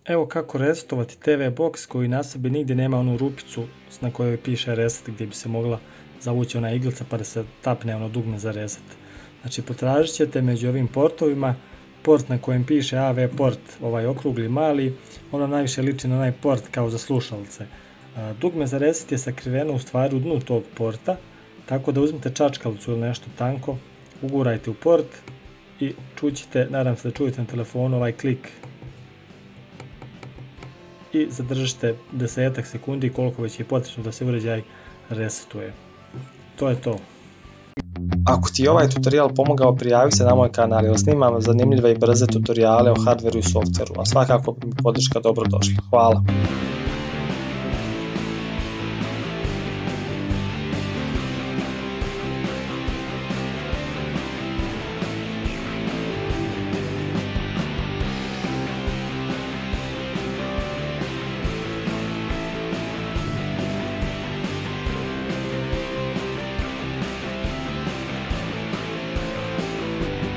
Evo kako resetovati TV box koji na sebi nigdje nema onu rupicu na kojoj piše reset gdje bi se mogla zavući ona iglica pa da se tapne ono dugme za reset. Znači potražit ćete među ovim portovima port na kojem piše AV port, ovaj okrugli mali, ono najviše liči na onaj port kao za slušalice. Dugme za reset je sakriveno u stvari u dnu tog porta, tako da uzmite čačkalicu ili nešto tanko, ugurajte u port i čućete, nadam se da čujete na telefonu ovaj klik i zadržite 10 sekundi koliko već je potrebno da se uređaj resetuje. To je to. Ako ti je ovaj tutorial pomogao, prijavi se na moj kanal jer snimam zanimljive i brze tutoriale o hardveru i softveru, a svakako bi mi podrška dobro došla. Hvala!